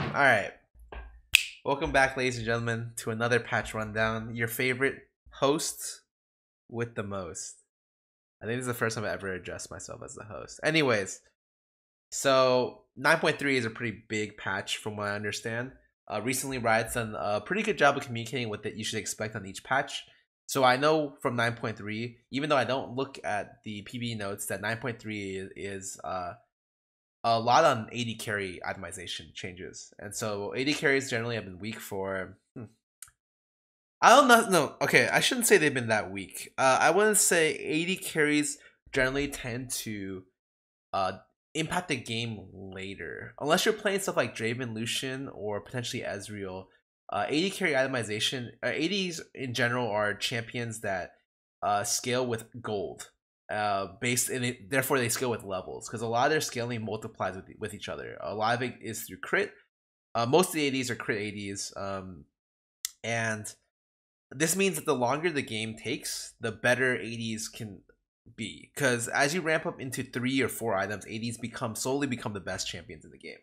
Alright. Welcome back, ladies and gentlemen, to another patch rundown. Your favorite host with the most. I think this is the first time I ever addressed myself as the host. Anyways, so 9.3 is a pretty big patch from what I understand. Recently, Riot's done a pretty good job of communicating what that you should expect on each patch. So I know from 9.3, even though I don't look at the PB notes, that 9.3 is a lot on AD carry itemization changes. And so AD carries generally have been weak for... I don't know. No, okay, I shouldn't say they've been that weak. I wouldn't say AD carries generally tend to impact the game later. Unless you're playing stuff like Draven, Lucian, or potentially Ezreal. AD carry itemization, ADs in general are champions that scale with gold. Based in it, therefore they scale with levels because a lot of their scaling multiplies with each other. A lot of it is through crit. Most of the ADs are crit ADs, and this means that the longer the game takes, the better ADs can be. Because as you ramp up into 3 or 4 items, ADs slowly become the best champions in the game.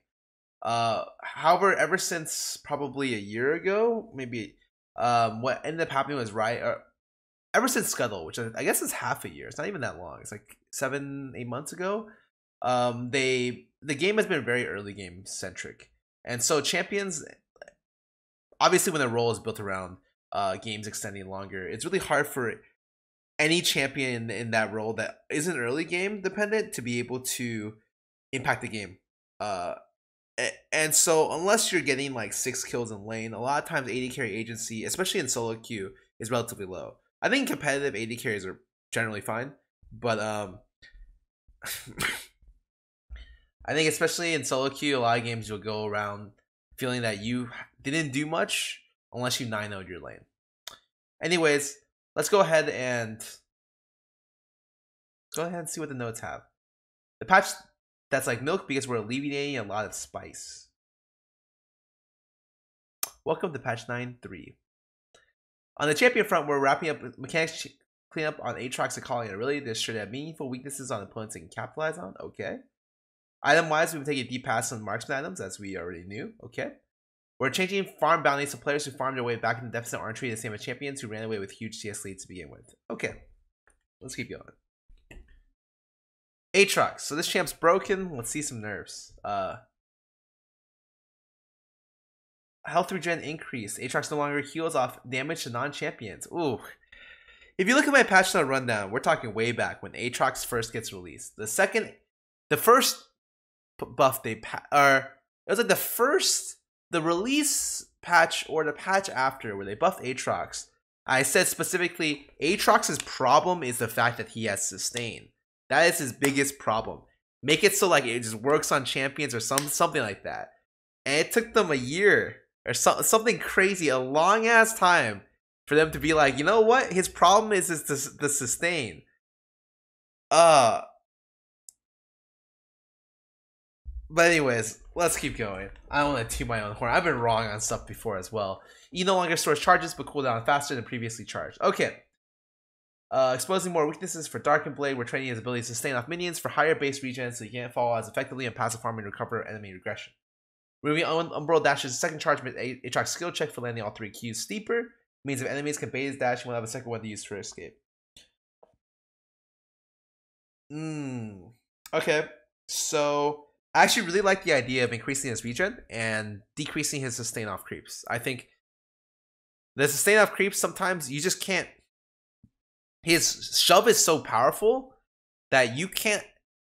However, ever since probably a year ago, maybe, what ended up happening was ever since Scuttle, which I guess is half a year. It's not even that long. It's like 7-8 months ago. The game has been very early game centric, and so champions, obviously, when their role is built around games extending longer, it's really hard for any champion in that role that isn't early game dependent to be able to impact the game. And so unless you're getting like 6 kills in lane, a lot of times AD carry agency, especially in solo queue, is relatively low. I think competitive AD carries are generally fine, but I think especially in solo queue, a lot of games you'll go around feeling that you didn't do much unless you 9-0'd your lane. Anyways, let's go ahead and see what the notes have. The patch that's like milk because we're alleviating a lot of spice. Welcome to patch 9.3. On the champion front, we're wrapping up mechanics cleanup on Aatrox and calling it really. This should have meaningful weaknesses on opponents they can capitalize on. Okay. Item-wise, we've been taking a deep pass on marksman items, as we already knew. Okay. We're changing farm bounties to players who farmed their way back in the deficit aren't treated the same as champions who ran away with huge CS leads to begin with. Okay. Let's keep going. Aatrox. So this champ's broken. Let's see some nerfs. Health regen increase. Aatrox no longer heals off damage to non-champions. Ooh. If you look at my patch note rundown, we're talking way back when Aatrox first gets released. The first buff it was like the release patch or the patch after where they buffed Aatrox. I said specifically, Aatrox's problem is the fact that he has sustain. That is his biggest problem. Make it so like it just works on champions or something like that. And it took them a year or something crazy, a long ass time for them to be like, you know what? His problem is the sustain. But anyways, let's keep going. I don't want to toot my own horn. I've been wrong on stuff before as well. E no longer stores charges, but cooldown faster than previously charged. Okay. Exposing more weaknesses for Dark and Blade. We're training his ability to sustain off minions for higher base regen so he can't fall as effectively and passive farming to recover enemy regression. Removing Umbral Dash's second charge makes Aatrox skill check for landing all 3 Qs steeper. Means if enemies can bait his dash, he will have a second one to use for escape. Okay. So I actually really like the idea of increasing his regen and decreasing his sustain off creeps. I think the sustain off creeps, sometimes you just can't. His shove is so powerful that you can't.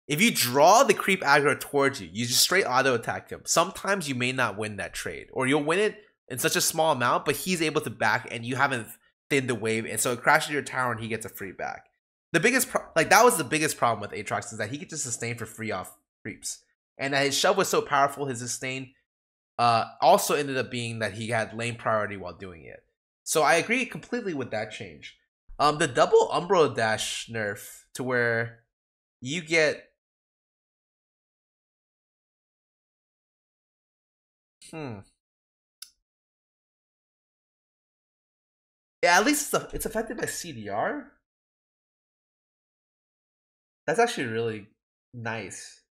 If you draw the creep aggro towards you, you just straight auto attack him. Sometimes you may not win that trade, or you'll win it in such a small amount, but he's able to back and you haven't thinned the wave, and so it crashes your tower and he gets a free back. The biggest that was the biggest problem with Aatrox, is that he could just sustain for free off creeps, and that his shove was so powerful, his sustain also ended up being that he had lane priority while doing it. So I agree completely with that change. The double Umbral Dash nerf to where you get yeah, at least it's affected by CDR. That's actually really nice.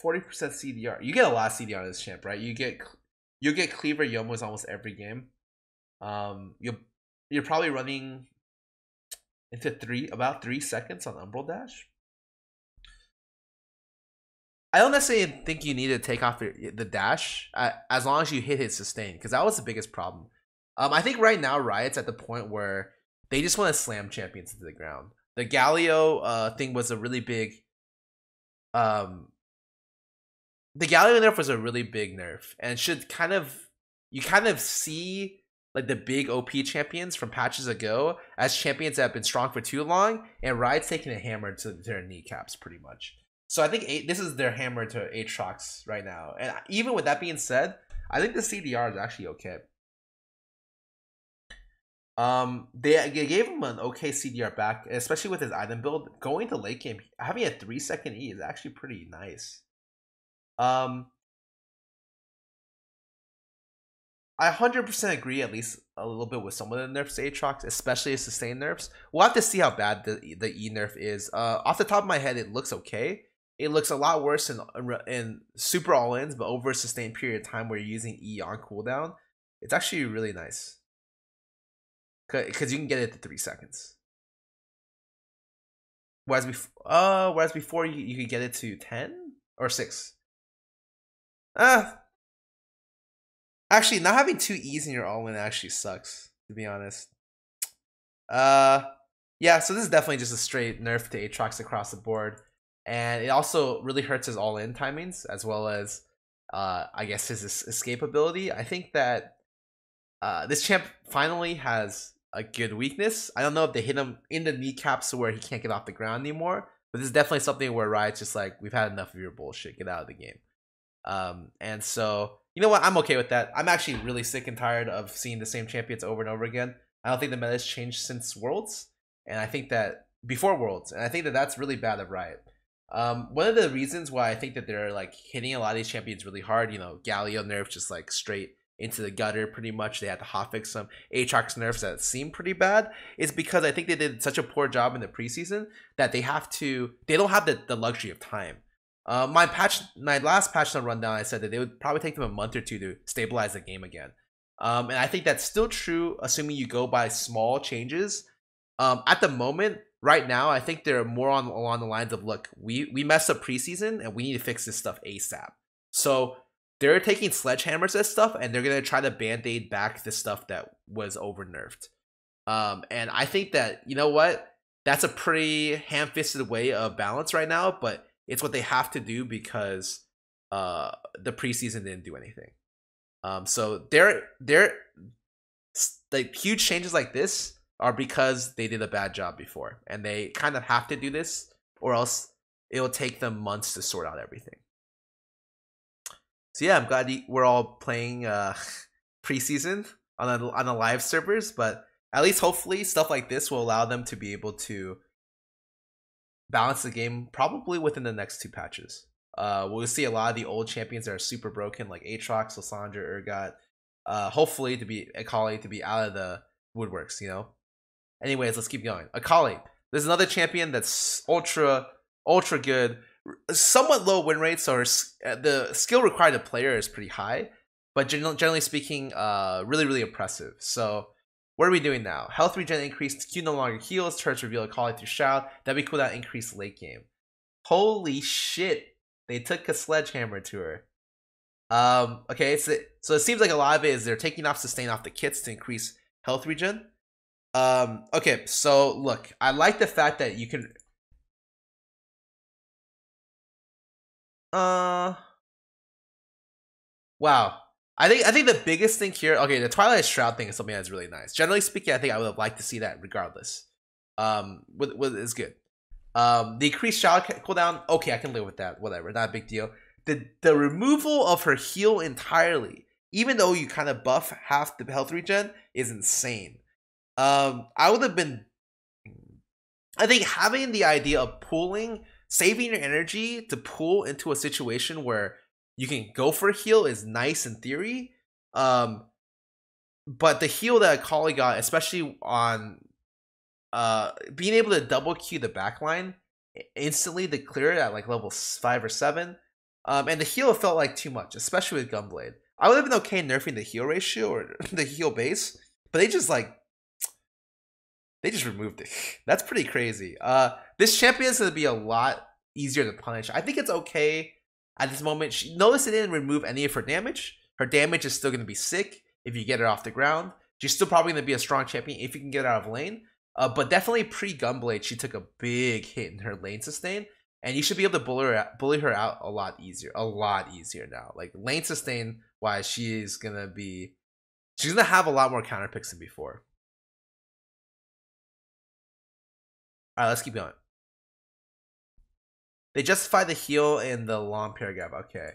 40% CDR. You get a lot of CDR on this champ, right? You get Cleaver Yomos almost every game. You're probably running into about 3 seconds on Umbral Dash. I don't necessarily think you need to take off the dash as long as you hit his sustain, because that was the biggest problem. I think right now Riot's at the point where they just want to slam champions into the ground. The Galio thing was a really big. The Galio nerf was a really big nerf, and should you kind of see like the big OP champions from patches ago as champions that have been strong for too long, and Riot's taking a hammer to their kneecaps pretty much. So I think this is their hammer to Aatrox right now. And even with that being said, I think the CDR is actually okay. They gave him an okay CDR back, especially with his item build. Going to late game, having a 3-second E is actually pretty nice. I 100% agree, at least a little bit, with some of the nerfs to Aatrox, especially his sustain nerfs. We'll have to see how bad the E nerf is. Off the top of my head, it looks okay. It looks a lot worse in super all-ins, but over a sustained period of time where you're using E on cooldown, it's actually really nice. Because you can get it to 3 seconds. Whereas before you could get it to 10 or 6. Actually, not having 2 E's in your all-in actually sucks, to be honest. Yeah, so this is definitely just a straight nerf to Aatrox across the board. And it also really hurts his all-in timings, as well as, I guess, his escape ability. I think that this champ finally has a good weakness. I don't know if they hit him in the kneecaps to where he can't get off the ground anymore, but this is definitely something where Riot's just like, we've had enough of your bullshit, get out of the game. And so, you know what, I'm okay with that. I'm actually really sick and tired of seeing the same champions over and over again. I don't think the meta's changed since Worlds, and I think that before Worlds, and I think that that's really bad of Riot. One of the reasons why I think that they're like hitting a lot of these champions really hard, you know, Galio nerf just like straight into the gutter pretty much. They had to hotfix some Aatrox nerfs that seem pretty bad, is because I think they did such a poor job in the preseason that they don't have the luxury of time. My last patch note rundown, I said that they would probably take them a month or two to stabilize the game again. And I think that's still true, assuming you go by small changes. At the moment, right now, I think they're more along the lines of, look, we messed up preseason and we need to fix this stuff ASAP. So they're taking sledgehammers at stuff and they're gonna try to band-aid back the stuff that was over nerfed. And I think that, you know what, that's a pretty ham-fisted way of balance right now, but it's what they have to do because the preseason didn't do anything. So they're like huge changes like this are because they did a bad job before, and they kind of have to do this, or else it'll take them months to sort out everything. So yeah, I'm glad we're all playing preseason on the live servers, but at least hopefully stuff like this will allow them to be able to balance the game probably within the next 2 patches. We'll see a lot of the old champions that are super broken, like Aatrox, Lissandra, Urgot. Hopefully to be Akali to be out of the woodworks, you know. Anyways, let's keep going. Akali. There's another champion that's ultra good. Somewhat low win rate, so the skill required of player is pretty high, but generally speaking, really impressive. So what are we doing now? Health regen increased, Q no longer heals, turrets reveal Akali through Shroud, that we cooldown increased late game. Holy shit, they took a sledgehammer to her. Okay, so it seems like a lot of it is they're taking off sustain off the kits to increase health regen. Okay, so look, I like the fact that you can wow. I think the biggest thing here, okay, the Twilight Shroud thing is something that's really nice. Generally speaking, I think I would have liked to see that regardless. Is good. The increased Shroud cooldown, okay, I can live with that. Whatever, not a big deal. The removal of her heal entirely, even though you kind of buff half the health regen, is insane. I would have been, I think having the idea of saving your energy to pull into a situation where you can go for a heal is nice in theory. But the heal that Akali got, especially on being able to double Q the backline instantly to clear it at like level 5 or 7, And the heal felt like too much, especially with Gunblade. I would have been okay nerfing the heal ratio or the heal base, but they just removed it. That's pretty crazy. This champion is going to be a lot easier to punish. I think it's okay at this moment. Notice it didn't remove any of her damage. Her damage is still going to be sick if you get her off the ground. She's still probably going to be a strong champion if you can get her out of lane. But definitely pre-Gunblade, she took a big hit in her lane sustain. And you should be able to bully her out a lot easier now. Like lane sustain wise, she's gonna have a lot more counter picks than before. All right, let's keep going. They justify the heal in the long paragraph. Okay,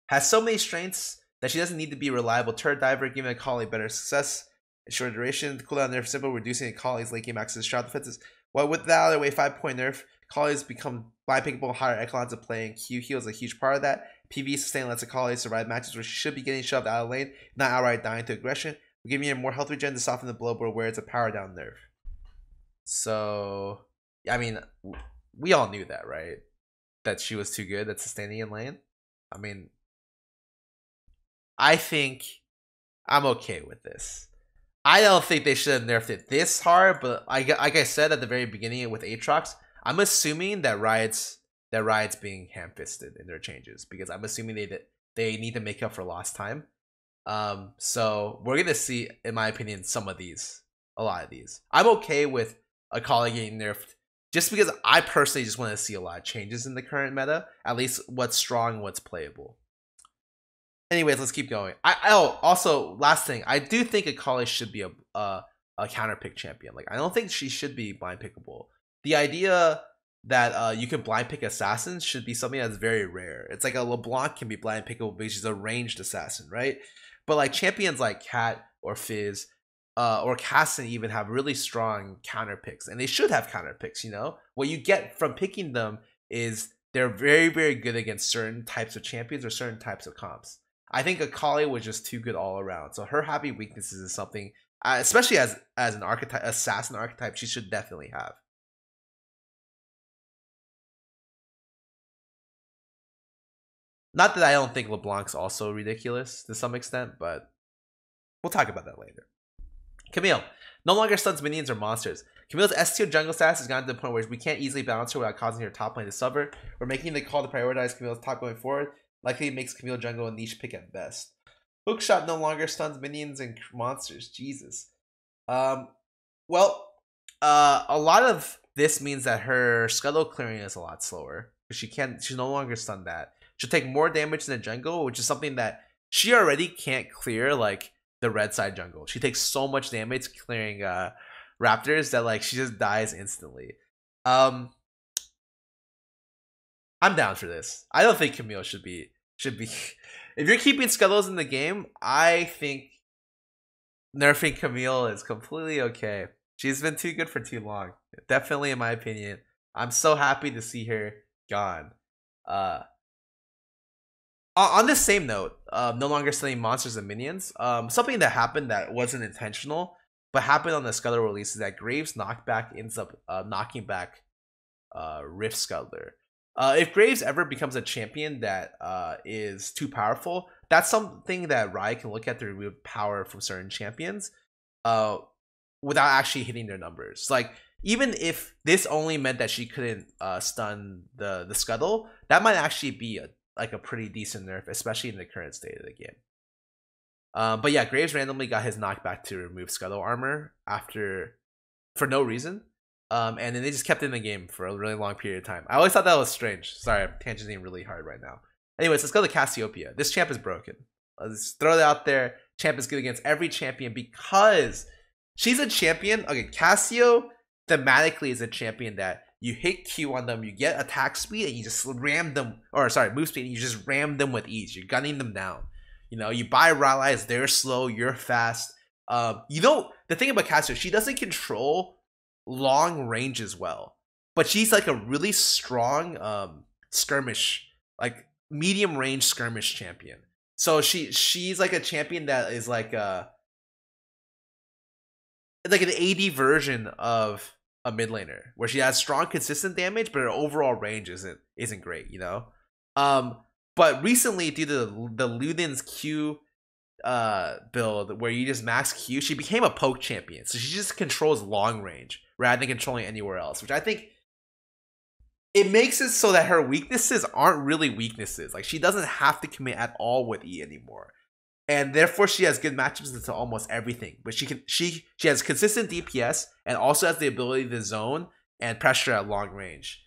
has so many strengths that she doesn't need to be reliable turret diver, giving Akali better success in short duration. The cooldown nerf simple, reducing Akali's late game access to shroud defenses. Well, with that other way 5-point nerf, Akali's become blind pickable, higher echelons of playing. Q heal is a huge part of that. PvE sustain lets Akali survive matches where she should be getting shoved out of lane, not outright dying to aggression. We're giving her more health regen to soften the blow, but where it's a power down nerf. So, I mean, we all knew that, right? That she was too good at sustaining in lane. I mean, I think I'm okay with this. I don't think they should have nerfed it this hard, but like I said at the very beginning with Aatrox, I'm assuming that Riot's being ham-fisted in their changes because I'm assuming they need to make up for lost time. So we're gonna see, in my opinion, a lot of these. I'm okay with Akali getting nerfed just because I personally just want to see a lot of changes in the current meta, at least what's strong, what's playable. Anyways, let's keep going. Also, last thing, I do think Akali should be a counter pick champion. Like, I don't think she should be blind pickable. The idea that you can blind pick assassins should be something that's very rare. It's like a LeBlanc can be blind pickable because she's a ranged assassin, right? But like champions like Cat or Fizz or Casson even have really strong counter picks, and they should have counter picks. You know, what you get from picking them is they're very, very good against certain types of champions or certain types of comps. I think Akali was just too good all around. So her having weaknesses is something, especially as an archetype, assassin archetype, she should definitely have. Not that I don't think LeBlanc's also ridiculous to some extent, but we'll talk about that later. Camille no longer stuns minions or monsters. Camille's S tier jungle status has gotten to the point where we can't easily balance her without causing her top lane to suffer. We're making the call to prioritize Camille's top going forward. Likely makes Camille jungle a niche pick at best. Hookshot no longer stuns minions and monsters. Jesus. A lot of this means that her scuttle clearing is a lot slower. She's no longer stunned that. She'll take more damage in the jungle, which is something that she already can't clear, like the red side jungle. She takes so much damage clearing raptors that like she just dies instantly. I'm down for this. I don't think Camille should be if you're keeping scuttles in the game, I think nerfing Camille is completely okay. She's been too good for too long. Definitely in my opinion. I'm so happy to see her gone. On this same note, no longer stunning monsters and minions. Something that happened that wasn't intentional, but happened on the Scuttle release is that Graves knockback ends up knocking back Rift Scuttler. If Graves ever becomes a champion that is too powerful, that's something that Riot can look at to remove power from certain champions without actually hitting their numbers. Like, even if this only meant that she couldn't stun the Scuttle, that might actually be a pretty decent nerf, especially in the current state of the game. But yeah, Graves randomly got his knockback to remove Scuttle armor for no reason. And then they just kept it in the game for a really long period of time. I always thought that was strange. Sorry, I'm tangenting really hard right now. Anyways, let's go to Cassiopeia. This champ is broken. Let's throw it out there. Champ is good against every champion because she's a champion. Okay, Cassio thematically is a champion that you hit Q on them, you get attack speed, and you just ram them, move speed, and you just ram them with ease. You're gunning them down. You know, you buy rallies, they're slow, you're fast. The thing about Cassio, she doesn't control long range as well, but she's like a really strong skirmish, like medium range skirmish champion. So she's like a champion that is like an AD version of a mid laner, where she has strong consistent damage, but her overall range isn't great, you know. But recently, due to the Luden's Q build where you just max Q, she became a poke champion. So she just controls long range rather than controlling anywhere else, which I think it makes it so that her weaknesses aren't really weaknesses. Like she doesn't have to commit at all with E anymore. And therefore she has good matchups into almost everything. But she has consistent DPS and also has the ability to zone and pressure at long range.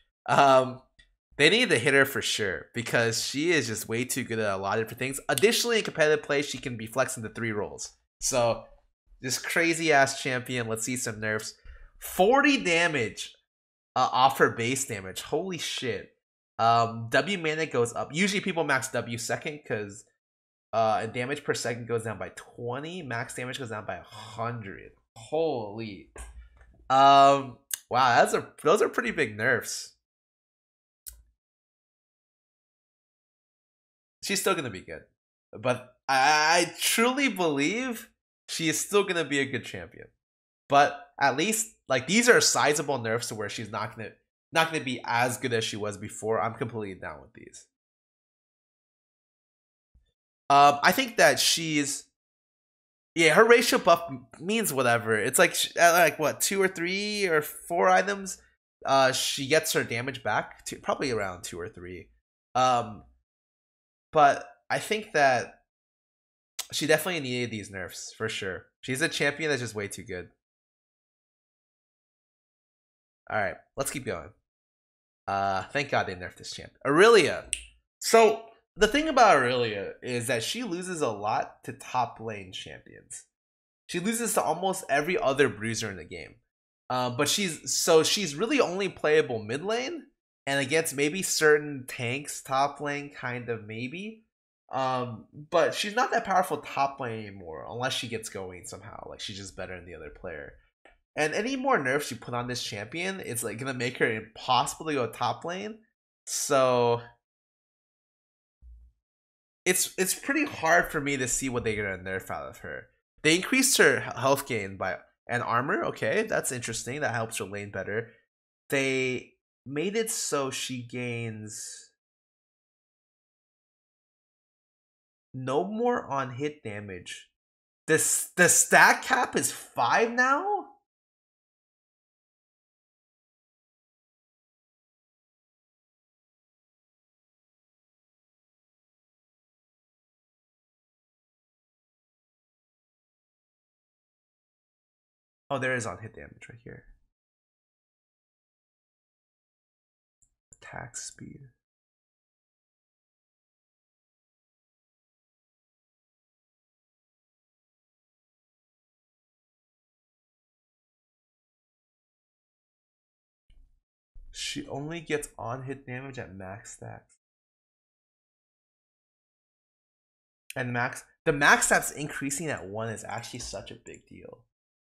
They need to hit her for sure because she is just way too good at a lot of different things. Additionally, in competitive play, she can be flexed into 3 roles. So, this crazy ass champion. Let's see some nerfs. 40 damage off her base damage. Holy shit. W mana goes up. Usually people max W second because damage per second goes down by 20. Max damage goes down by 100. Holy. Wow, those are pretty big nerfs. She's still gonna be good, but I truly believe she is still gonna be a good champion. But at least like these are sizable nerfs to where she's not gonna be as good as she was before. I'm completely down with these. I think that her ratio buff means whatever. It's like what 2 or 3 or 4 items. She gets her damage back to probably around 2 or 3. But I think that she definitely needed these nerfs for sure. She's a champion that's just way too good. All right, let's keep going. Thank God they nerfed this champ. Aurelia. So the thing about Aurelia is that she loses a lot to top lane champions. She loses to almost every other bruiser in the game. But she's really only playable mid lane and against maybe certain tanks top lane, kind of maybe. But she's not that powerful top lane anymore unless she gets going somehow. Like she's just better than the other player. And any more nerfs you put on this champion, it's like gonna make her impossible to go top lane. So it's pretty hard for me to see what they're gonna nerf out of her. They increased her health gain by and armor. Okay, that's interesting. That helps her lane better. They made it so she gains no more on hit damage. The stat cap is 5 now. Oh, there is on hit damage right here. Attack speed. She only gets on hit damage at max stats. And the max stats increasing at 1 is actually such a big deal.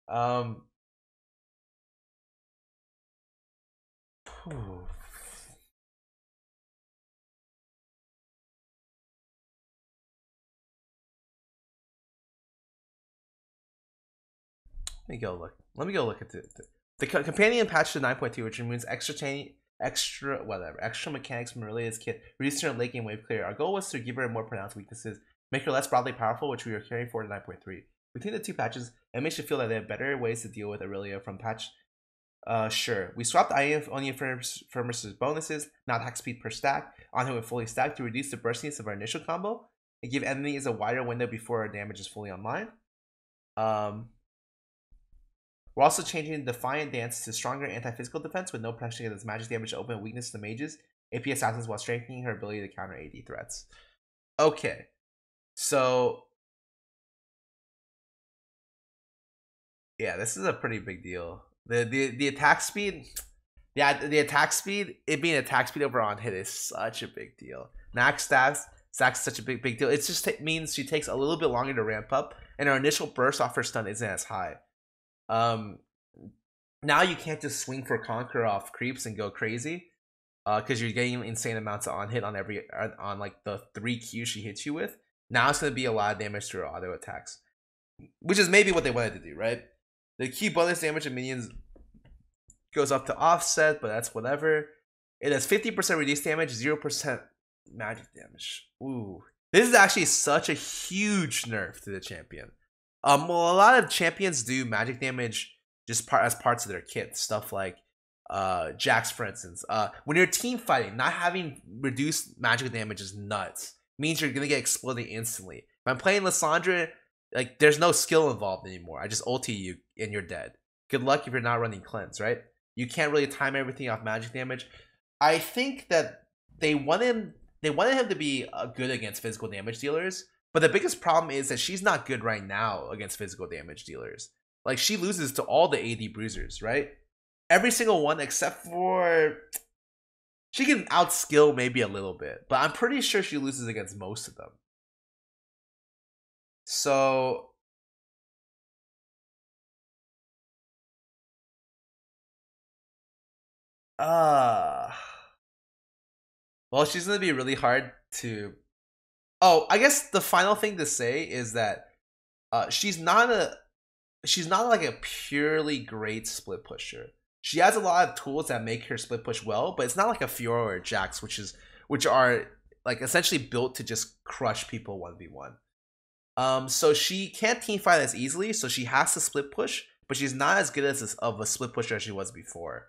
Let me go look. Let me go look at the companion patch to 9.2, which removes extra mechanics from Aurelia's kit, reduces her late game wave clear. Our goal was to give her more pronounced weaknesses, make her less broadly powerful, which we are carrying forward to 9.3. Between the 2 patches, it makes you feel that they have better ways to deal with Aurelia from patch. Sure. We swapped Onion Furnace's bonuses, not attack speed per stack, on him with fully stacked to reduce the burstiness of our initial combo and give enemies a wider window before our damage is fully online. We're also changing Defiant Dance to stronger anti-physical defense with no pressure against magic damage to open weakness to mages, AP assassins, while strengthening her ability to counter AD threats. Okay. So yeah, this is a pretty big deal. The attack speed, yeah, the attack speed, it being attack speed over on hit is such a big deal. Max stats is such a big deal. It just means she takes a little bit longer to ramp up, and her initial burst off her stun isn't as high. Now you can't just swing for conquer off creeps and go crazy, because you're getting insane amounts of on hit on on like the 3 Qs she hits you with. Now it's gonna be a lot of damage to her auto attacks, which is maybe what they wanted to do, right? The key bonus damage of minions goes up to offset, but that's whatever. It has 50% reduced damage, 0% magic damage. Ooh. This is actually such a huge nerf to the champion. Well, a lot of champions do magic damage just as parts of their kit. Stuff like Jax, for instance. When you're team fighting, not having reduced magic damage is nuts. It means you're gonna get exploded instantly. If I'm playing Lissandra, like there's no skill involved anymore. I just ulti you and you're dead. Good luck if you're not running cleanse, right? You can't really time everything off magic damage. I think that they wanted him to be good against physical damage dealers, but the biggest problem is that she's not good right now against physical damage dealers. Like, she loses to all the AD bruisers, right? Every single one except for... She can outskill maybe a little bit, but I'm pretty sure she loses against most of them. So... Well, she's going to be really hard to... Oh, I guess the final thing to say is that she's not like a purely great split pusher. She has a lot of tools that make her split push well, but it's not like a Fiora or a Jax, which are like essentially built to just crush people 1v1. So she can't team fight as easily, so she has to split push, but she's not as good of a split pusher as she was before,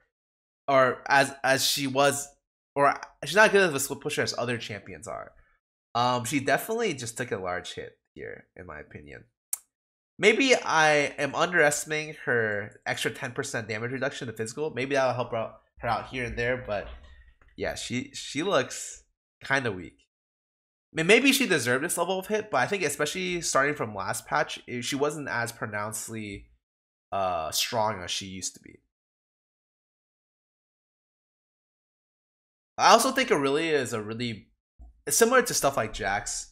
or as she was, or she's not good of a split pusher as other champions are. She definitely just took a large hit here, in my opinion. Maybe I am underestimating her extra 10% damage reduction to physical. Maybe that'll help her out here and there, but yeah, she looks kind of weak. I mean, maybe she deserved this level of hit, but I think especially starting from last patch, she wasn't as pronouncedly strong as she used to be. I also think Aurelia is similar to stuff like Jax,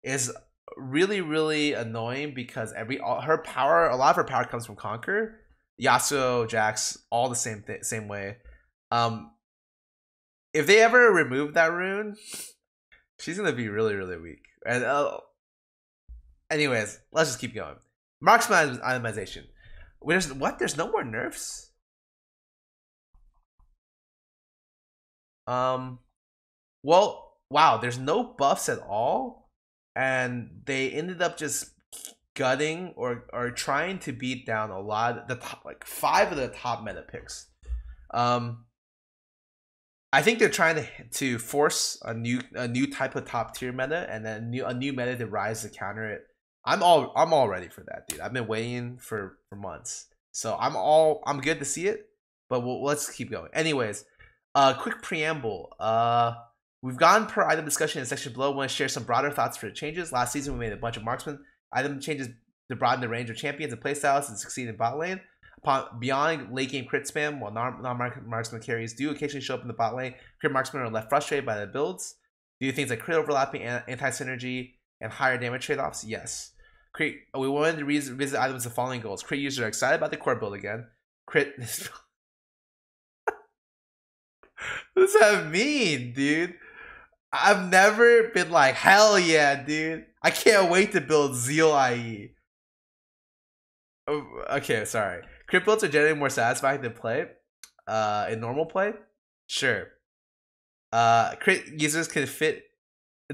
is really annoying because a lot of her power comes from Conquer. Yasuo, Jax, all the same way. If they ever remove that rune, she's gonna be really weak. And anyways, let's just keep going. Marksman itemization. There's no more nerfs. Well, wow, there's no buffs at all, and they ended up just gutting or trying to beat down a lot of the top, like 5 of the top meta picks. I think they're trying to force a new type of top tier meta, and then a new meta to rise to counter it. I'm all ready for that, dude. I've been waiting for months, so I'm good to see it. But let's keep going. Anyways, quick preamble. We've gone per item discussion in the section below. I want to share some broader thoughts for the changes. Last season, we made a bunch of marksman item changes to broaden the range of champions and playstyles and succeed in bot lane. Beyond late game crit spam, while non-marksman carries do occasionally show up in the bot lane, crit marksmen are left frustrated by the builds. Do things like crit overlapping, anti-synergy, and higher damage trade-offs? Yes. We wanted to revisit items with the following goals. Crit users are excited about the core build again. Crit... What does that mean, dude? I've never been like, hell yeah, dude. I can't wait to build Zeal IE. Oh, okay, sorry. Crit builds are generally more satisfying than play. In normal play? Sure. Crit users can fit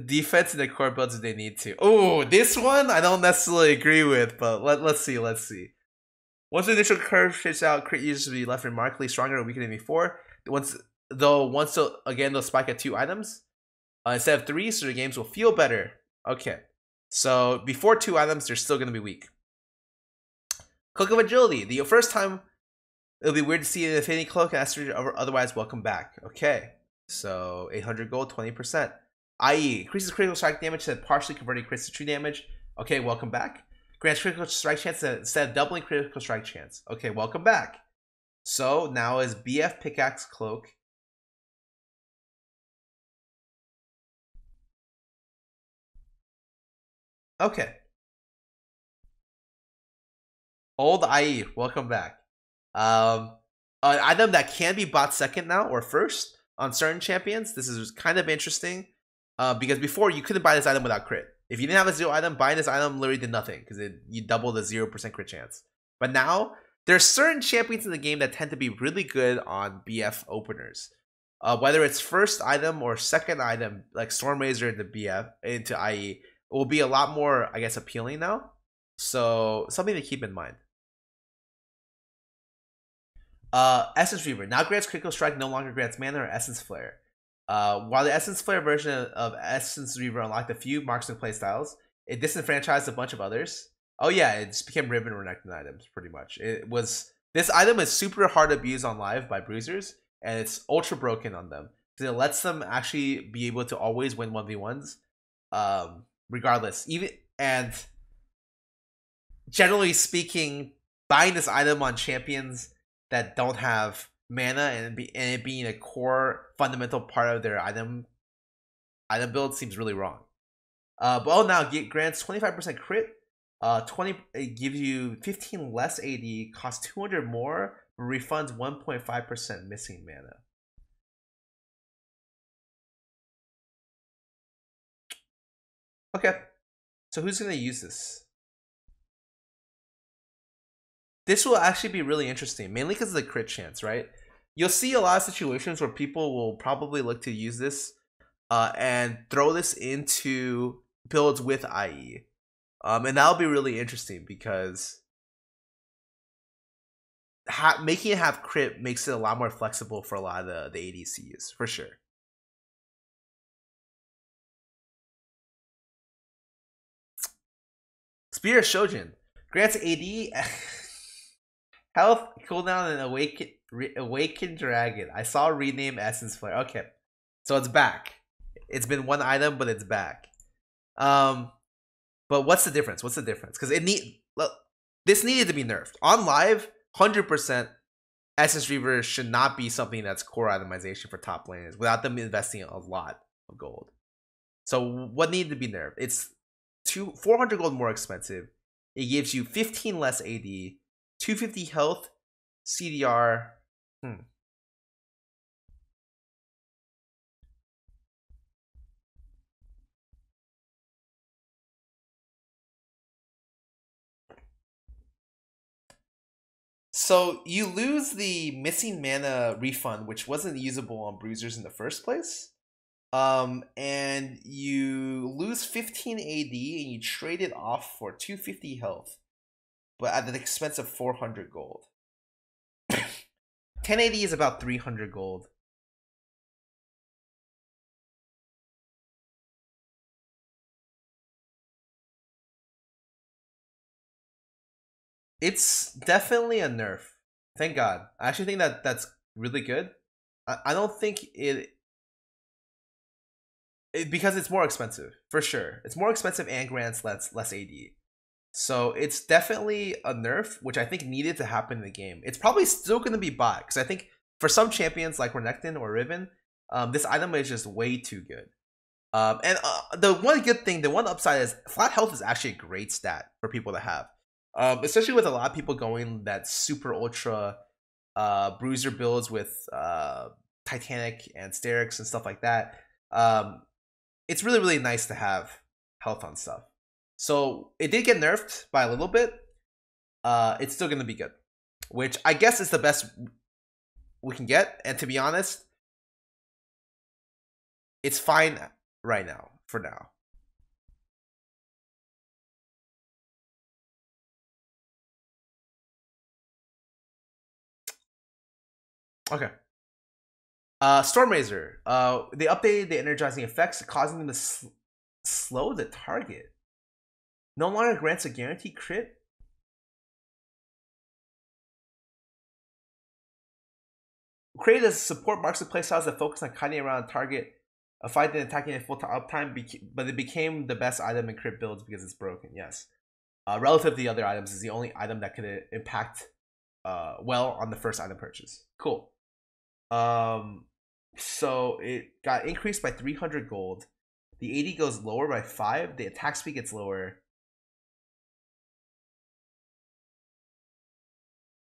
defense in the core builds if they need to. Oh, this one I don't necessarily agree with, but let's see. Once the initial curve shakes out, crit users will be left remarkably stronger or weaker than before. Once they'll spike at 2 items instead of 3, so the games will feel better. Okay, so before 2 items, they're still gonna be weak. Cloak of Agility. The first time it'll be weird to see an Infinity Cloak and otherwise welcome back. Okay, so 800 gold, 20%. IE increases critical strike damage to partially converting crits to true damage. Okay, welcome back. Grants critical strike chance instead of doubling critical strike chance. Okay, welcome back. So now is BF Pickaxe Cloak. Okay. Old IE, welcome back. An item that can be bought second now or first on certain champions. This is kind of interesting because before you couldn't buy this item without crit. If you didn't have a 0 item, buying this item literally did nothing because you double the 0% crit chance. But now there's certain champions in the game that tend to be really good on BF openers. Whether it's first item or second item, like Storm Razor into BF into IE, it will be a lot more, I guess, appealing now. So something to keep in mind. Essence Reaver now grants critical strike, no longer grants mana or Essence Flare. While the Essence Flare version of Essence Reaver unlocked a few marksman playstyles, it disenfranchised a bunch of others. Oh yeah, it just became Ribbon Renekton items, pretty much. This item is super hard to abuse on live by bruisers, and it's ultra broken on them. So it lets them actually be able to always win 1v1s, regardless. And generally speaking, buying this item on champions that don't have mana and it being a core fundamental part of their item build seems really wrong. But now grants 25% crit. 20 it gives you 15 less AD, costs 200 more, but refunds 1.5% missing mana. Okay, so who's gonna use this? This will actually be really interesting, mainly because of the crit chance, right? You'll see a lot of situations where people will probably look to use this and throw this into builds with IE. And that'll be really interesting because making it have crit makes it a lot more flexible for a lot of the ADCs, for sure. Spear of Shojin grants AD health, cooldown, and awaken dragon. I saw rename Essence Flare. Okay, so it's back. It's been one item, but it's back. But what's the difference? What's the difference? Because this needed to be nerfed on live. 100% Essence Reaver should not be something that's core itemization for top laners without them investing a lot of gold. So what needed to be nerfed? It's 400 gold more expensive. It gives you 15 less AD, 250 health, CDR. So you lose the missing mana refund, which wasn't usable on bruisers in the first place. And you lose 15 AD and you trade it off for 250 health, but at the expense of 400 gold. 10 AD is about 300 gold. It's definitely a nerf. Thank God. I actually think that's really good. I don't think it because it's more expensive, for sure. It's more expensive and grants less AD. So it's definitely a nerf, which I think needed to happen in the game. It's probably still going to be bought, because I think for some champions like Renekton or Riven, this item is just way too good. And the one good thing, the one upside is flat health is actually a great stat for people to have. Especially with a lot of people going that super ultra bruiser builds with Titanic and Sterix and stuff like that. It's really, really nice to have health on stuff. So it did get nerfed by a little bit. It's still going to be good, which I guess is the best we can get. And to be honest, it's fine right now, for now. Okay. Storm Razor. They updated the energizing effects, causing them to slow the target. No longer grants a guaranteed crit. Created as support marksman playstyles that focus on kiting around a target, fighting and attacking at full uptime, but it became the best item in crit builds because it's broken. Yes. Relative to the other items, is the only item that could impact well on the first item purchase. Cool. So it got increased by 300 gold. The AD goes lower by 5. The attack speed gets lower.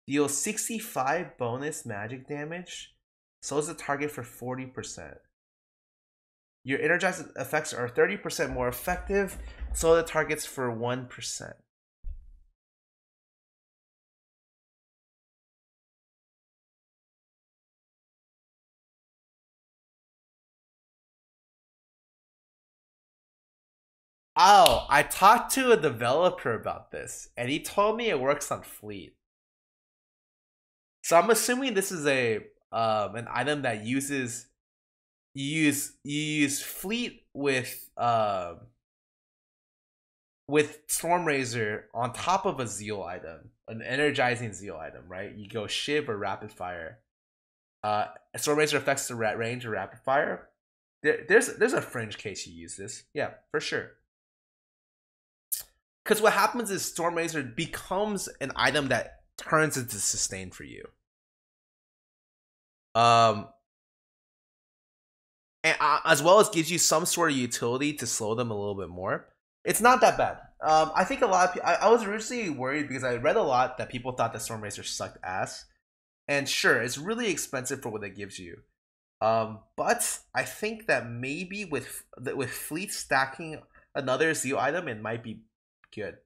Deals 65 bonus magic damage. Slows the target for 40%. Your energized effects are 30% more effective. Slow the targets for 1%. Oh, I talked to a developer about this, and he told me it works on fleet. So I'm assuming this is a an item that uses you use fleet with Stormrazor on top of a Zeal item, an energizing Zeal item, right? You go Shiv or Rapid Fire. Stormrazor affects the range of Rapid Fire. There's a fringe case you use this, yeah, for sure. Because what happens is Stormrazor becomes an item that turns into sustain for you. And as well as gives you some sort of utility to slow them a little bit more. It's not that bad. I think a lot of people, I was originally worried because I read a lot that people thought that Stormrazor sucked ass. And sure, it's really expensive for what it gives you. But I think that maybe with fleet stacking another Zeal item, it might be good.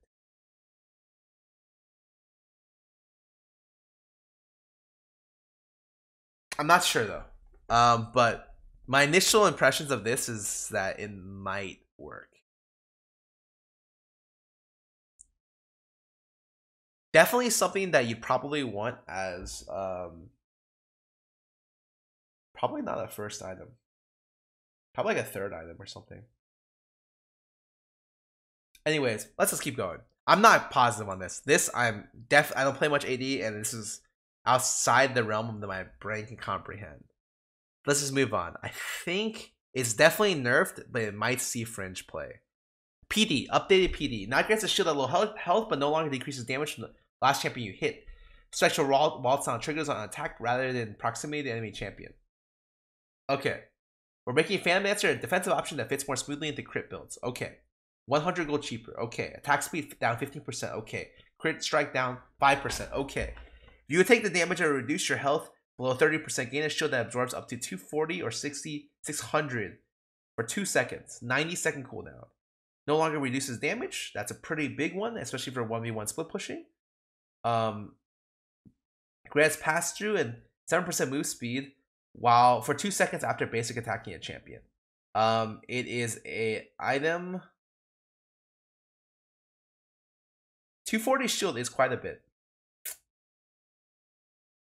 I'm not sure though. But my initial impressions of this is that it might work. Definitely something that you probably want as probably not a first item. Probably like a third item or something. Anyways, let's just keep going. I'm not positive on this. I don't play much AD, and this is outside the realm of my brain can comprehend. Let's just move on. I think it's definitely nerfed, but it might see fringe play. PD, updated PD. Now grants a shield at low health, but no longer decreases damage from the last champion you hit. Spectral wall sound triggers on attack rather than proximity to the enemy champion. Okay. We're making Phantom Dancer a defensive option that fits more smoothly into crit builds. Okay. 100 gold cheaper. Okay. Attack speed down 15%. Okay. Crit strike down 5%. Okay. If you would take the damage or reduce your health below 30%, gain a shield that absorbs up to 240 or 600 for 2 seconds. 90-second cooldown. No longer reduces damage. That's a pretty big one, especially for 1v1 split pushing. Grants pass through and 7% move speed while for 2 seconds after basic attacking a champion. It is a item. 240 shield is quite a bit.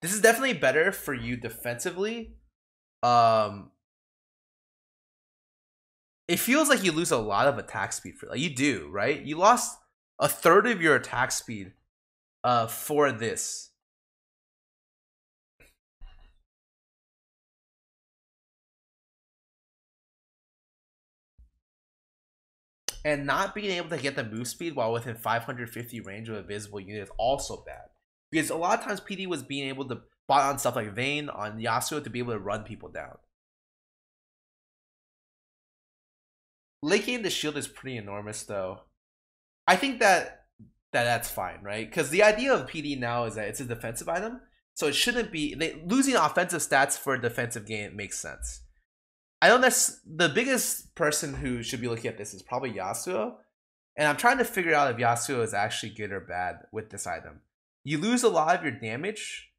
This is definitely better for you defensively. It feels like you lose a lot of attack speed for like you do, right? You lost a third of your attack speed for this. And not being able to get the move speed while within 550 range of a visible unit is also bad. Because a lot of times PD was being able to bot on stuff like Vayne, on Yasuo to be able to run people down. Linking the shield is pretty enormous though. I think that's fine, right? Because the idea of PD now is that it's a defensive item. So it shouldn't be losing offensive stats for a defensive game makes sense. I know that's the biggest person who should be looking at this is probably Yasuo. And I'm trying to figure out if Yasuo is actually good or bad with this item. You lose a lot of your damage,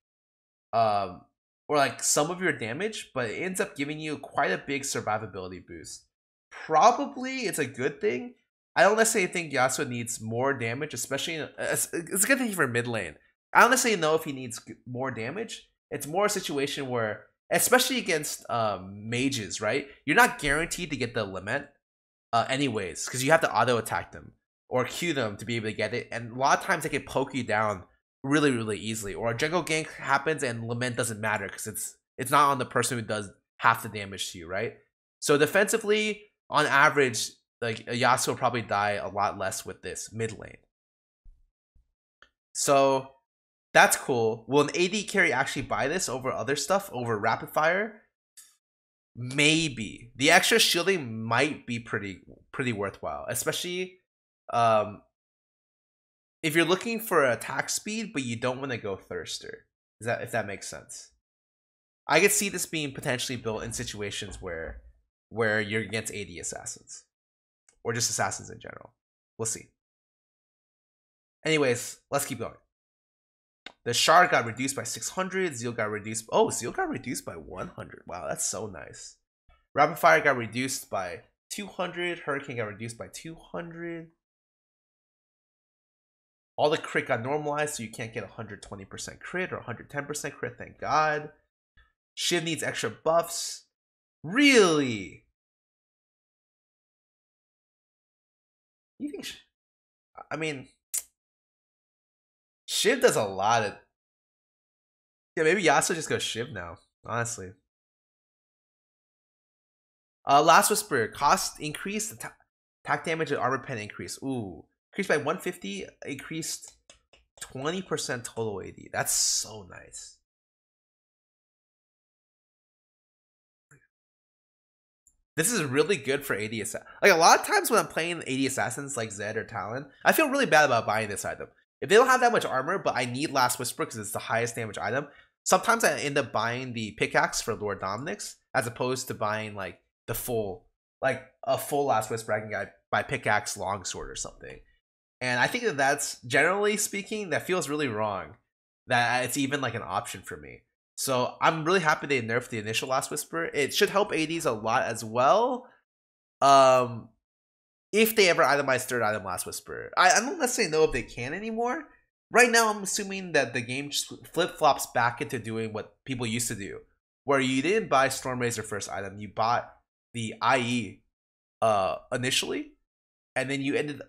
or like some of your damage, but it ends up giving you quite a big survivability boost. Probably it's a good thing. I don't necessarily think Yasuo needs more damage, especially it's a good thing for mid lane. I don't necessarily know if he needs more damage. It's more a situation where, especially against mages, right? You're not guaranteed to get the lament anyways, because you have to auto attack them or Q them to be able to get it. And a lot of times they can poke you down really, really easily. Or a jungle gank happens and lament doesn't matter because it's not on the person who does half the damage to you, right? So defensively, on average, like a Yasuo will probably die a lot less with this mid lane. So that's cool. Will an AD carry actually buy this over other stuff, over rapid fire? Maybe. The extra shielding might be pretty worthwhile, especially if you're looking for attack speed, but you don't want to go thirster. If that makes sense? I could see this being potentially built in situations where you're against AD assassins, or just assassins in general. We'll see. Anyways, let's keep going. The shard got reduced by 600. Zeal got reduced. Oh, Zeal got reduced by 100. Wow, that's so nice. Rapid fire got reduced by 200. Hurricane got reduced by 200. All the crit got normalized, so you can't get 120% crit or 110% crit, thank God. Shiv needs extra buffs. Really? You think... I mean... Shiv does a lot of... Yeah, maybe Yasuo just goes Shiv now, honestly. Last Whisper. Cost increased. Attack damage and armor pen increase. Ooh. Increased by 150. Increased 20% total AD. That's so nice. This is really good for AD Assassin. Like, a lot of times when I'm playing AD Assassins like Zed or Talon, I feel really bad about buying this item. If they don't have that much armor, but I need Last Whisper because it's the highest damage item, sometimes I end up buying the pickaxe for Lord Dominic's as opposed to buying like the full, like a full Last Whisper. I can buy pickaxe, longsword, or something. And I think that that's, generally speaking, that feels really wrong that it's even like an option for me. So I'm really happy they nerfed the initial Last Whisper. It should help ADs a lot as well. If they ever itemize third item Last Whisper. I don't necessarily know if they can anymore. Right now, I'm assuming that the game just flip-flops back into doing what people used to do, where you didn't buy Storm Razor first item, you bought the IE initially, and then you ended...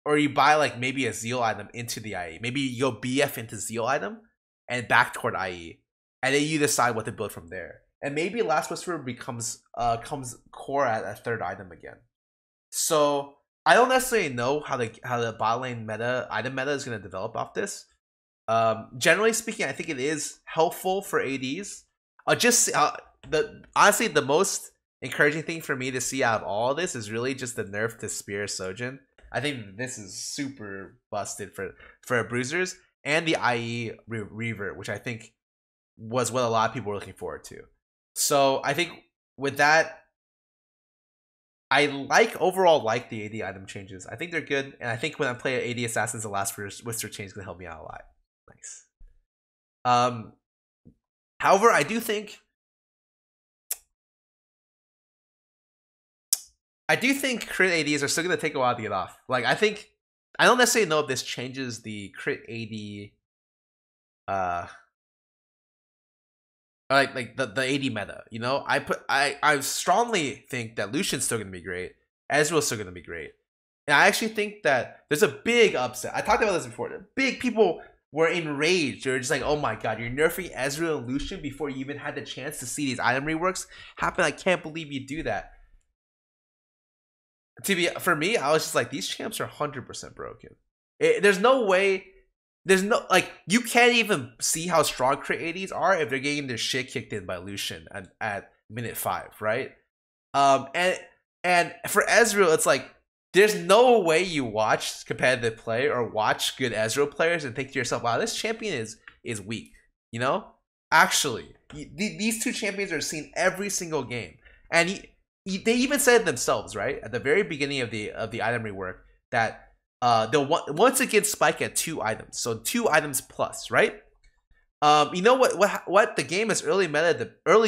or you buy like maybe a Zeal item into the IE. Maybe you go BF into Zeal item and back toward IE. And then you decide what to build from there. And maybe Last Whisper becomes comes core at a third item again. So I don't necessarily know how the bot lane item meta is going to develop off this. Generally speaking, I think it is helpful for ADs. Honestly, the most encouraging thing for me to see out of all of this is really just the nerf to Spear Sojin. I think this is super busted for bruisers, and the IE revert, which I think was what a lot of people were looking forward to. So I think with that, I overall like the AD item changes. I think they're good, and I think when I play AD Assassins, the Last Whisper change is gonna help me out a lot. Nice. However, I do think crit ADs are still gonna take a while to get off. Like, I don't necessarily know if this changes the crit AD like the AD meta, you know? I strongly think that Lucian's still gonna be great, Ezreal's still gonna be great. And I actually think that there's a big upset. I talked about this before. Big people were enraged. They were just like, oh my god, you're nerfing Ezreal and Lucian before you even had the chance to see these item reworks happen. I can't believe you do that. For me, I was just like, these champs are 100% broken. There's no way. There's no, like, you can't even see how strong crit ADs are if they're getting their shit kicked in by Lucian at minute 5, right? And for Ezreal, it's like, there's no way you watch competitive play or watch good Ezreal players and think to yourself, wow, this champion is weak, you know? Actually, these two champions are seen every single game. And they even said it themselves, right? At the very beginning of the item rework, that they'll once again spike at 2 items, so 2 items plus, right? You know what the game is early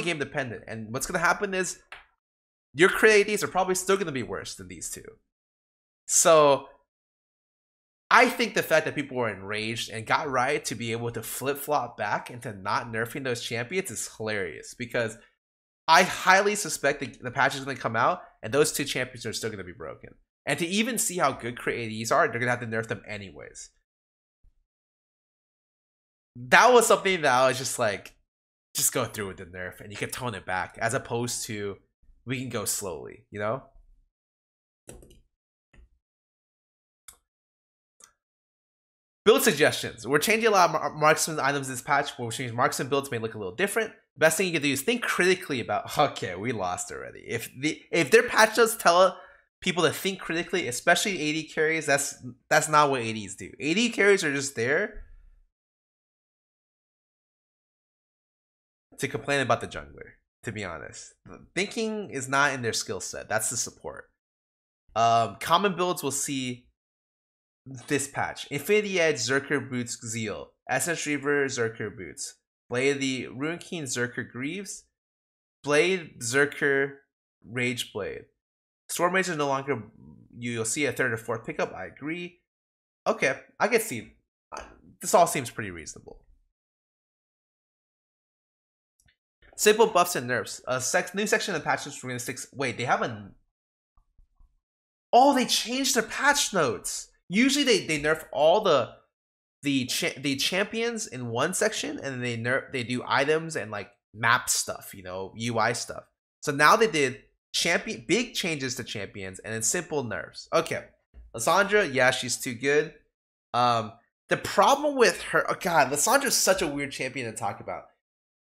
game dependent, and what's gonna happen is your crit ADs are probably still gonna be worse than these two. So I think the fact that people were enraged and got Riot to be able to flip-flop back into not nerfing those champions is hilarious, because I highly suspect the patch is going to come out and those 2 champions are still going to be broken. And to even see how good crit ADs are, they're going to have to nerf them anyways. That was something that I was just like, just go through with the nerf and you can tone it back, as opposed to we can go slowly, you know? Build suggestions. We're changing a lot of marksman items this patch, which means marksman builds may look a little different. Best thing you can do is think critically about, okay, we lost already. If their patch does tell people to think critically, especially AD carries, that's not what ADs do. AD carries are just there to complain about the jungler, to be honest. Thinking is not in their skill set. That's the support. Common builds will see this patch: Infinity Edge, Zerker Boots, Zeal, Essence Reaver, Zerker Boots, Blade the Ruin King, Zerker Greaves, Blade, Zerker, Rage Blade, Storm Mage is no longer, you'll see a third or fourth pickup. I agree. Okay, I can see. This all seems pretty reasonable. Simple buffs and nerfs. New section of patches for Arena 6. Wait, they have a... Oh, they changed their patch notes. Usually they nerf all the champions in one section, and then they do items and like map stuff, you know, UI stuff. So now they did big changes to champions and then simple nerfs. Okay, Lissandra, yeah, she's too good. The problem with her, oh god, Lissandra's such a weird champion to talk about.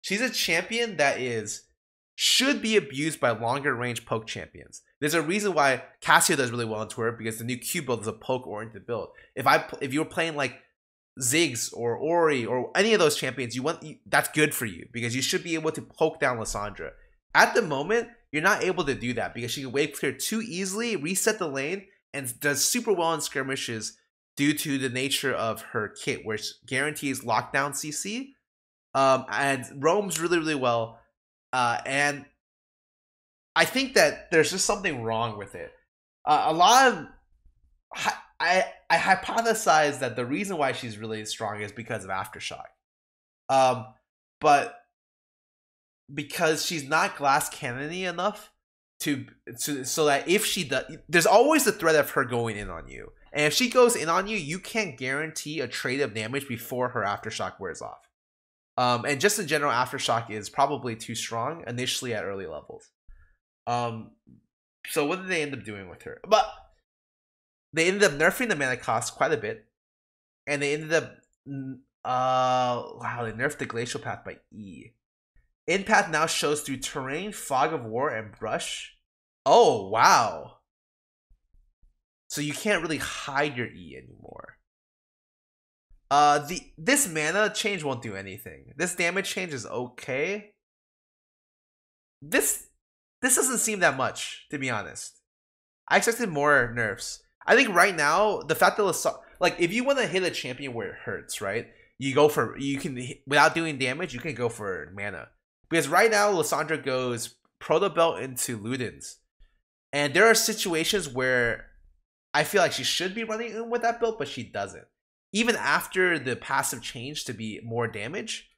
She's a champion that should be abused by longer range poke champions. There's a reason why Cassio does really well into her, because the new Q build is a poke oriented build. If you were playing like Ziggs or Ori or any of those champions, that's good for you, because you should be able to poke down Lissandra. At the moment, you're not able to do that because she can wave clear too easily, reset the lane, and does super well in skirmishes due to the nature of her kit, which guarantees lockdown CC, and roams really, really well. And I think that there's just something wrong with it. A lot of... I hypothesize that the reason why she's really strong is because of Aftershock. But because she's not glass cannon-y enough so that if she does, there's always the threat of her going in on you. And if she goes in on you, you can't guarantee a trade of damage before her Aftershock wears off. And just in general, Aftershock is probably too strong initially at early levels. So what did they end up doing with her? But they ended up nerfing the mana cost quite a bit, and they ended up wow, they nerfed the Glacial Path by E. End path now shows through terrain, fog of war, and brush. Oh wow! So you can't really hide your E anymore. This mana change won't do anything. This damage change is okay. This doesn't seem that much, to be honest. I expected more nerfs. I think right now, the fact that like, if you want to hit a champion where it hurts, right? You can, without doing damage, you can go for mana. Because right now, Lissandra goes Proto Belt into Ludens. And there are situations where I feel like she should be running in with that build, but she doesn't. Even after the passive change to be more damage,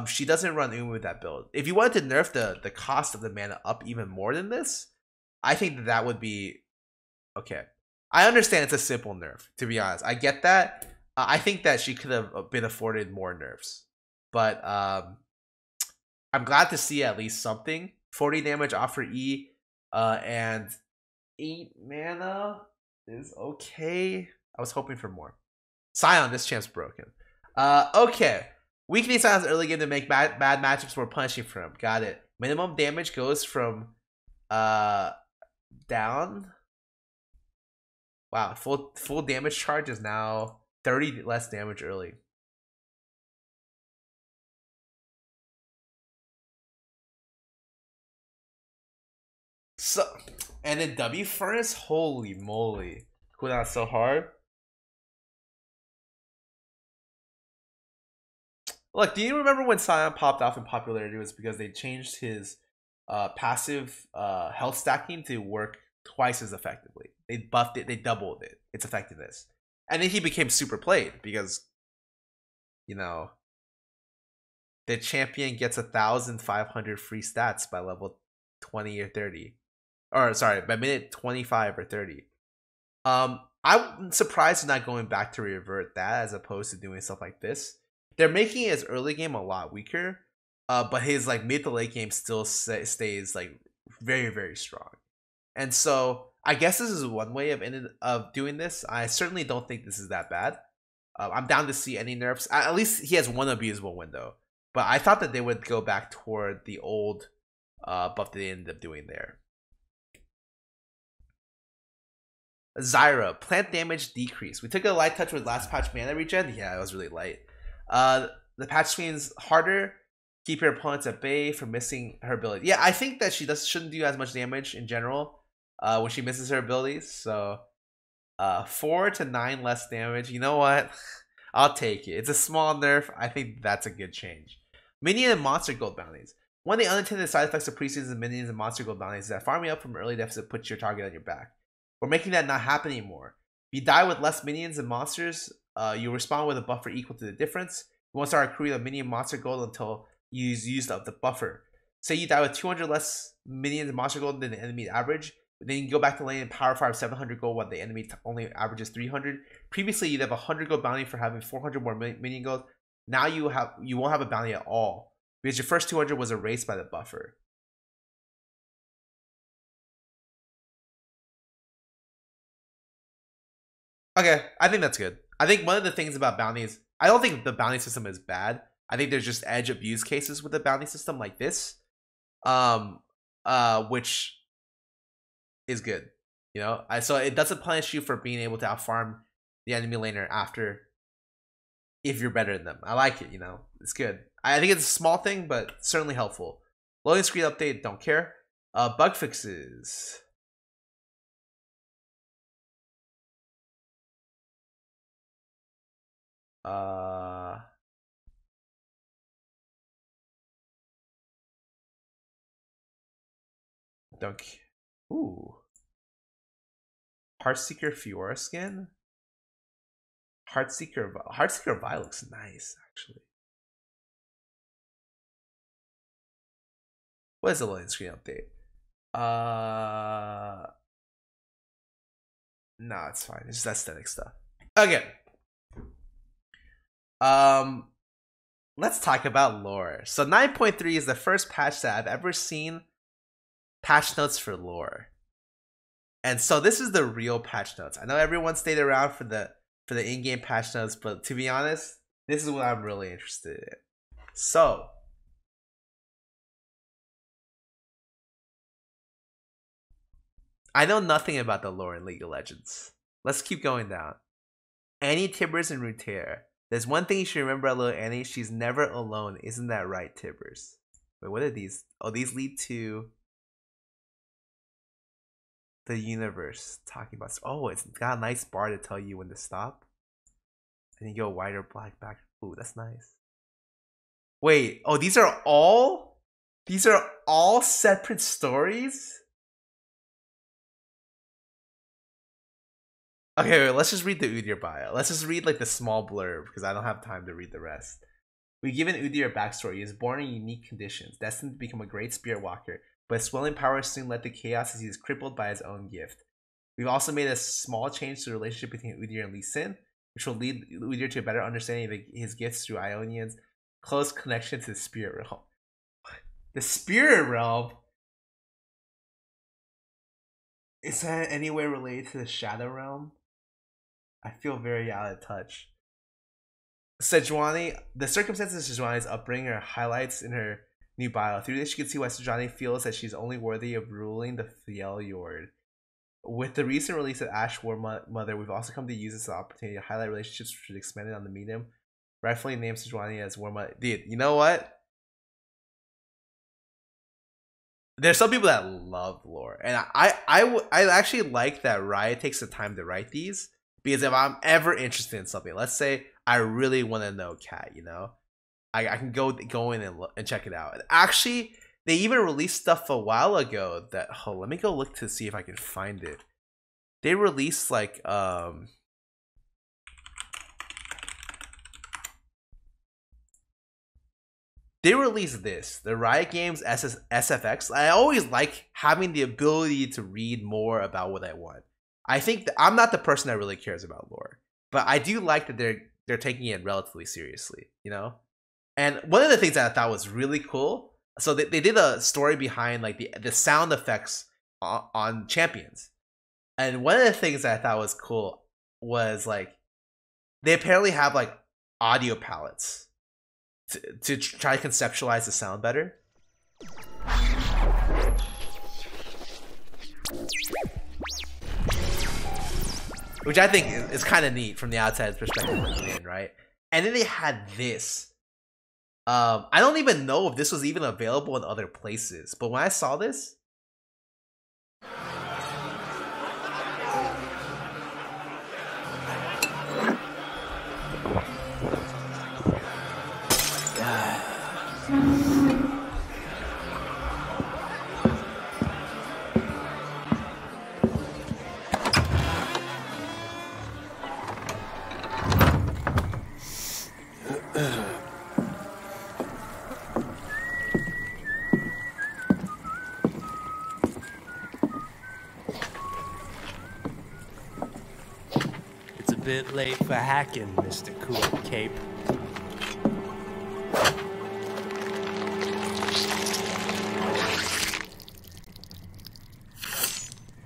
she doesn't run in with that build. If you wanted to nerf the cost of the mana up even more than this, I think that would be okay. I understand it's a simple nerf, to be honest. I get that. I think that she could have been afforded more nerfs. But I'm glad to see at least something. 40 damage off for E, and 8 mana is okay. I was hoping for more. Scion, this champ's broken. Okay. Weakening Sion's early game to make bad matchups more punishing for him. Got it. Minimum damage goes from down. Wow, full damage charge is now 30 less damage early. So, and then W Furnace, holy moly, cooldown so hard. Look, do you remember when Scion popped off in popularity? It was because they changed his passive health stacking to work twice as effectively. They buffed it, they doubled it, its effectiveness. And then he became super played because, you know, the champion gets 1,500 free stats by level 20 or 30. Or sorry, by minute 25 or 30. I'm surprised they're not going back to revert that as opposed to doing stuff like this. They're making his early game a lot weaker, but his like mid to late game still stays like very, very strong. And so I guess this is one way of doing this. I certainly don't think this is that bad. I'm down to see any nerfs. At least he has one abusable window. But I thought that they would go back toward the old buff that they ended up doing there. Zyra, plant damage decrease. We took a light touch with last patch mana regen. Yeah, it was really light. The patch screen's harder. Keep your opponents at bay for missing her ability. Yeah, I think that she shouldn't do as much damage in general when she misses her abilities. So 4 to 9 less damage. You know what? I'll take it. It's a small nerf. I think that's a good change. Minion and monster gold bounties. One of the unintended side effects of preseason minions and monster gold bounties is that farming up from early deficit puts your target on your back. We're making that not happen anymore. If you die with less minions and monsters, you respond with a buffer equal to the difference. You won't start accruing a minion monster gold until you used up the buffer. Say you die with 200 less minions and monster gold than the enemy average, but then you can go back to lane and power fire 700 gold while the enemy only averages 300. Previously, you'd have a 100 gold bounty for having 400 more minion gold. Now you won't have a bounty at all because your first 200 was erased by the buffer. Okay, I think that's good. I think one of the things about bounties, I don't think the bounty system is bad. I think there's just edge abuse cases with the bounty system like this, which is good. You know, so it doesn't punish you for being able to outfarm the enemy laner after if you're better than them. I like it. You know, it's good. I think it's a small thing, but certainly helpful. Loading screen update, don't care. Bug fixes. Don't. Ooh. Heartseeker Fiora skin. Heartseeker Vi looks nice, actually. What is the loading screen update? No, it's fine. It's just aesthetic stuff. Okay. Let's talk about lore. So 9.3 is the first patch that I've ever seen patch notes for lore. And so this is the real patch notes. I know everyone stayed around for the in-game patch notes, but to be honest, this is what I'm really interested in. So I know nothing about the lore in League of Legends. Let's keep going down. Annie, Tibbers, and Rutere. There's one thing you should remember about little Annie. She's never alone. Isn't that right, Tibbers? Wait, what are these? Oh, these lead to the universe talking about. Oh, it's got a nice bar to tell you when to stop. And you go white or black back. Ooh, that's nice. Wait, oh, these are all separate stories? Okay, wait, let's just read the Udyr bio. Let's just read like the small blurb because I don't have time to read the rest. We've given Udyr a backstory. He is born in unique conditions, destined to become a great spirit walker, but his swelling power soon led to chaos as he is crippled by his own gift. We've also made a small change to the relationship between Udyr and Lee Sin, which will lead Udyr to a better understanding of his gifts through Ionian's close connection to the spirit realm. The spirit realm? Is that any way related to the shadow realm? I feel very out of touch. Sejuani, the circumstances of Sejuani's upbringing are highlights in her new bio. Through this, you can see why Sejuani feels that she's only worthy of ruling the Fjord. With the recent release of Ash War Mother, we've also come to use this opportunity to highlight relationships which are expanded on the medium. Rightfully named Sejuani as War Mother. Dude, you know what? There's some people that love lore, and I actually like that Riot takes the time to write these. Because if I'm ever interested in something, let's say I really want to know Cat, you know, I can go in and check it out. And actually, they even released stuff a while ago that, oh, let me go look to see if I can find it. They released like they released this, the Riot Games SFX. I always like having the ability to read more about what I want. I think that I'm not the person that really cares about lore, but I do like that they're taking it relatively seriously, you know. And one of the things that I thought was really cool, so they did a story behind like the sound effects on champions, and one of the things that I thought was cool was like they apparently have like audio palettes to try to conceptualize the sound better. Which I think is kind of neat from the outside perspective looking in, right? And then they had this. I don't even know if this was even available in other places, but when I saw this, bit late for hacking, Mr. Cool Cape.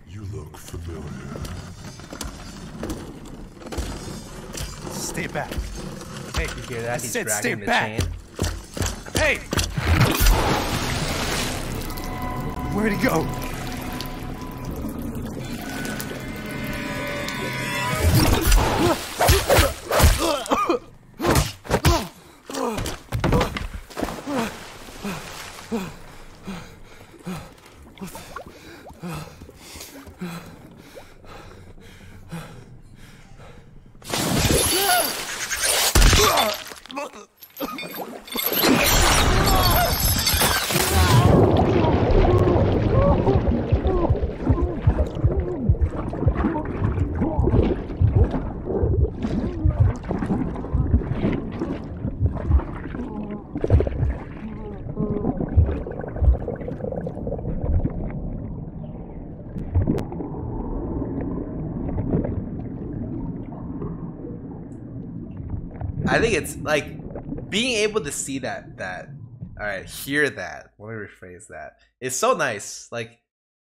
You look familiar. Stay back. Hey, you hear that? He's Stay dragging the back. chain. Hey! Where'd he go? I think it's like being able to see that all right, hear that. Let me rephrase that. It's so nice. Like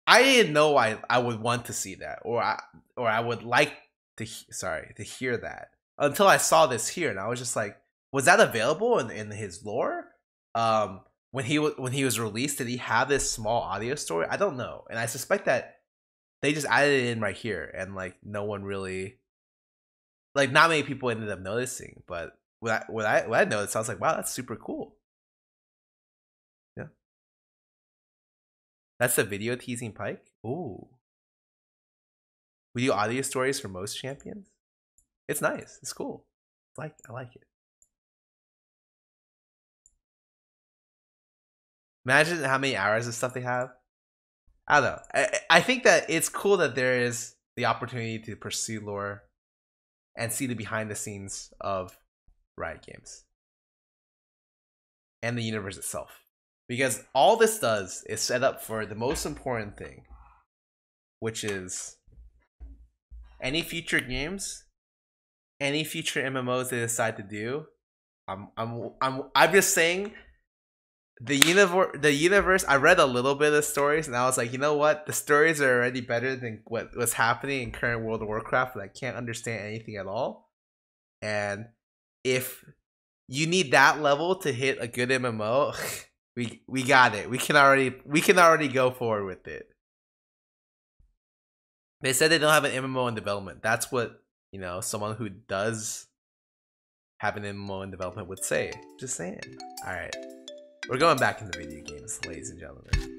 I didn't know I would want to see that, or I would like to hear that until I saw this here, and I was just like, was that available in his lore? When he was released, did he have this small audio story? I don't know, and I suspect that they just added it in right here, and like no one really. Like not many people ended up noticing, but when I noticed, I was like, wow, that's super cool. Yeah, that's the video teasing Pike. Ooh, we do audio stories for most champions. It's nice. It's cool. I like it. Imagine how many hours of stuff they have. I don't know. I think that it's cool that there is the opportunity to pursue lore and see the behind the scenes of Riot Games and the universe itself. Because all this does is set up for the most important thing, which is any future games, any future MMOs they decide to do. I'm just saying the universe. I read a little bit of stories and I was like, you know what? The stories are already better than what's happening in current World of Warcraft, and I can't understand anything at all. And if you need that level to hit a good MMO, we got it. We can already go forward with it. They said they don't have an MMO in development. That's what, you know, someone who does have an MMO in development would say. Just saying. All right. We're going back into video games, ladies and gentlemen.